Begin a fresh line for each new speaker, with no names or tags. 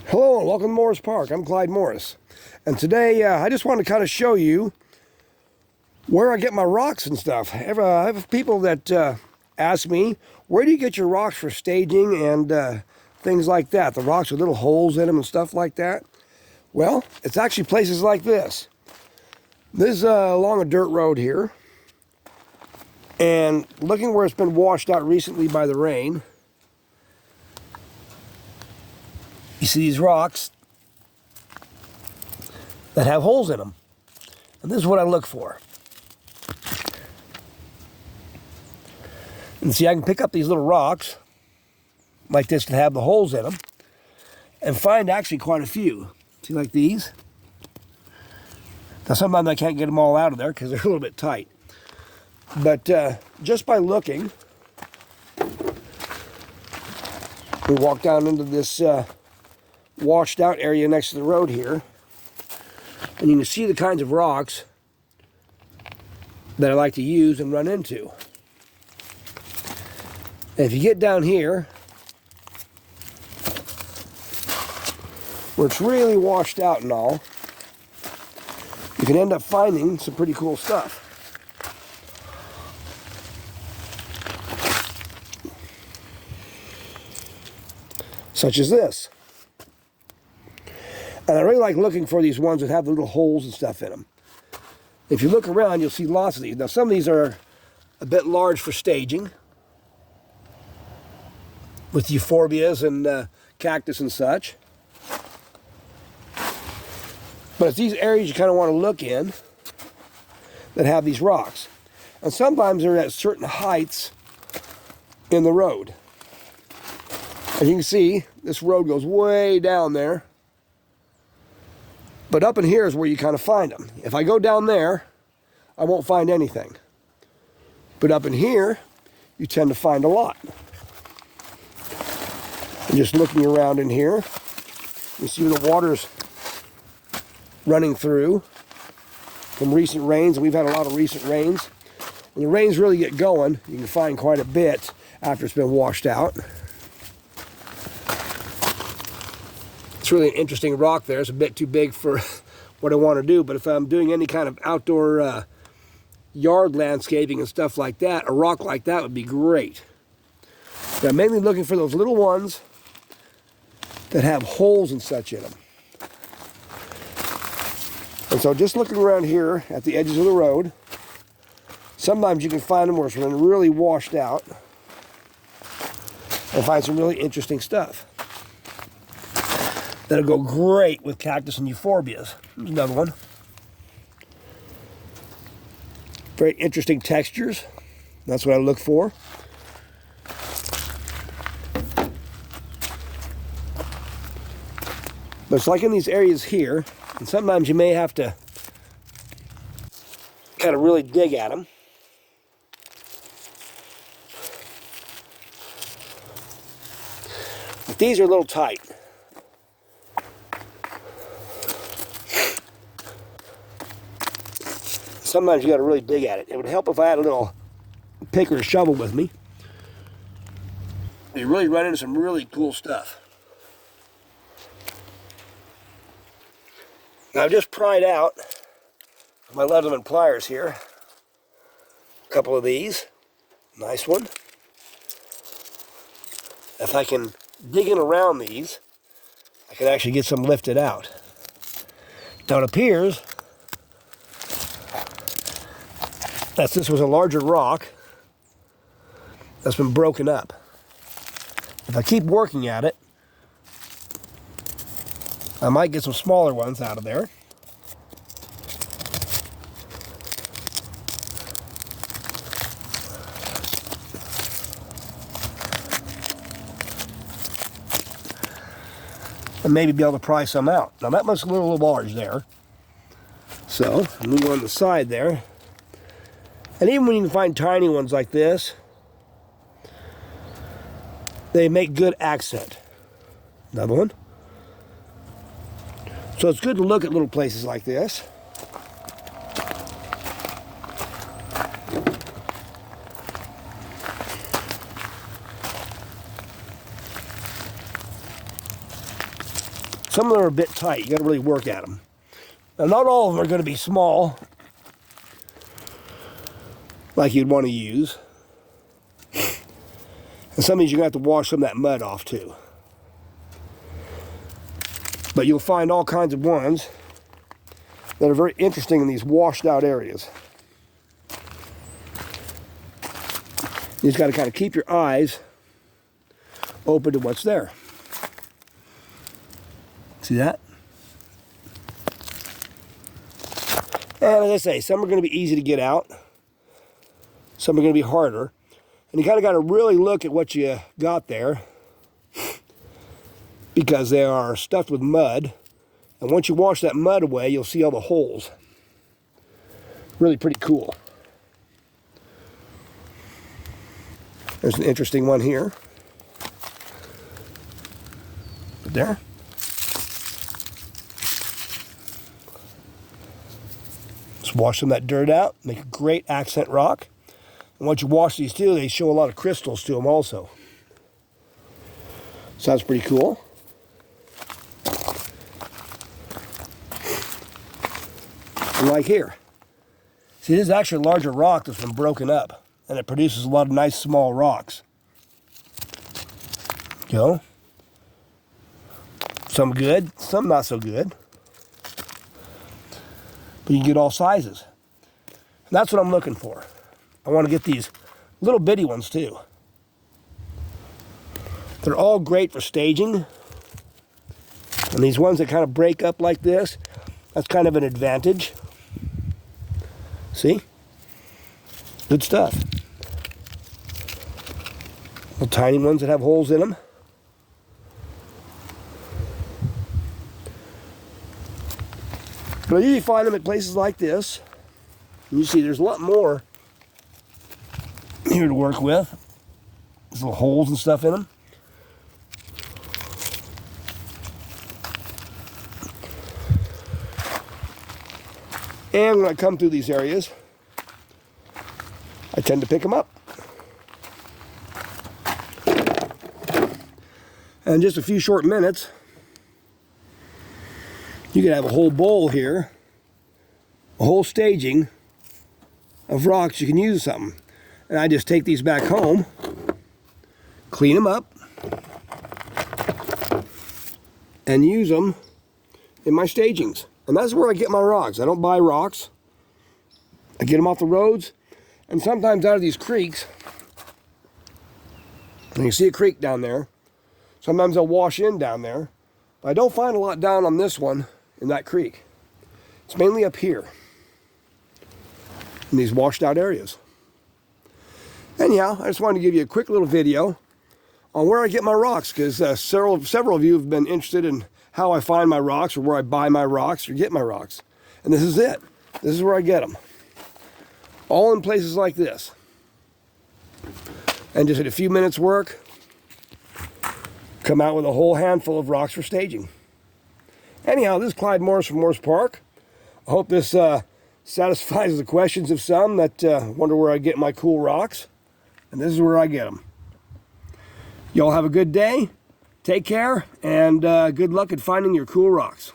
Hello and welcome to Morris Park. I'm Clyde Morris. And today I just want to kind of show you where I get my rocks and stuff. I have people that ask me, where do you get your rocks for staging and things like that? The rocks with little holes in them and stuff like that. Well, it's actually places like this. This is along a dirt road here. And looking where it's been washed out recently by the rain, you see these rocks that have holes in them. And this is what I look for. And see, I can pick up these little rocks like this that have the holes in them and find actually quite a few. See, like these? Now, sometimes I can't get them all out of there because they're a little bit tight. But just by looking, we walk down into this washed out area next to the road here, and you can see the kinds of rocks that I like to use and run into. And if you get down here, where it's really washed out and all, you can end up finding some pretty cool stuff. Such as this. And I really like looking for these ones that have the little holes and stuff in them. If you look around, you'll see lots of these. Now, some of these are a bit large for staging, with Euphorbias and Cactus and such. But it's these areas you kind of want to look in that have these rocks. And sometimes they're at certain heights in the road. As you can see, this road goes way down there. But up in here is where you kind of find them. If I go down there, I won't find anything. But up in here, you tend to find a lot. And just looking around in here, you see the water's running through from recent rains. And we've had a lot of recent rains. When the rains really get going, you can find quite a bit after it's been washed out. It's really an interesting rock there. It's a bit too big for what I want to do, but if I'm doing any kind of outdoor yard landscaping and stuff like that, a rock like that would be great. But I'm mainly looking for those little ones that have holes and such in them. And so just looking around here at the edges of the road, sometimes you can find them where it's been really washed out and find some really interesting stuff. That'll go great with Cactus and Euphorbias. There's another one. Very interesting textures. That's what I look for. But it's like in these areas here, and sometimes you may have to kind of really dig at them. But these are a little tight. Sometimes you got to really dig at it. It would help if I had a little pick or a shovel with me. You really run into some really cool stuff. Now I've just pried out my Leatherman pliers here. A couple of these. Nice one. If I can dig in around these, I can actually get some lifted out. Now it appears that this was a larger rock that's been broken up. If I keep working at it, I might get some smaller ones out of there. And maybe be able to pry some out. Now that looks a little large there. So, move on the side there. And even when you can find tiny ones like this, they make good accent. Another one. So it's good to look at little places like this. some of them are a bit tight. You got to really work at them. Now, not all of them are going to be small, like you'd want to use. And some of these you're going to have to wash some of that mud off too. But you'll find all kinds of ones that are very interesting in these washed out areas. You just got to kind of keep your eyes open to what's there. See that? And as I say, some are going to be easy to get out. Some are going to be harder. And you kind of got to really look at what you got there, because they are stuffed with mud. And once you wash that mud away, you'll see all the holes. Really pretty cool. There's an interesting one here. Right there. Just wash some of that dirt out. Make a great accent rock. And once you wash these too, they show a lot of crystals to them also. Sounds pretty cool. And like here. See, this is actually a larger rock that's been broken up. And it produces a lot of nice small rocks. You know? Some good, some not so good. But you can get all sizes. And that's what I'm looking for. I want to get these little bitty ones too. They're all great for staging. And these ones that kind of break up like this, that's kind of an advantage. See? Good stuff. Little tiny ones that have holes in them. But I usually find them at places like this. You see there's a lot more here to work with. There's little holes and stuff in them. And when I come through these areas, I tend to pick them up. And in just a few short minutes, you can have a whole bowl here, a whole staging of rocks you can use something. And I just take these back home, clean them up, and use them in my stagings. And that's where I get my rocks. I don't buy rocks. I get them off the roads, and sometimes out of these creeks. And you see a creek down there. Sometimes they'll wash in down there. But I don't find a lot down on this one in that creek. It's mainly up here in these washed out areas. Anyhow, I just wanted to give you a quick little video on where I get my rocks, because several of you have been interested in how I find my rocks, or where I buy my rocks or get my rocks. And this is it. This is where I get them. All in places like this. And just in a few minutes work, come out with a whole handful of rocks for staging. Anyhow, this is Clyde Morris from Morris Park. I hope this satisfies the questions of some that wonder where I get my cool rocks. And this is where I get them. Y'all have a good day. Take care, and good luck at finding your cool rocks.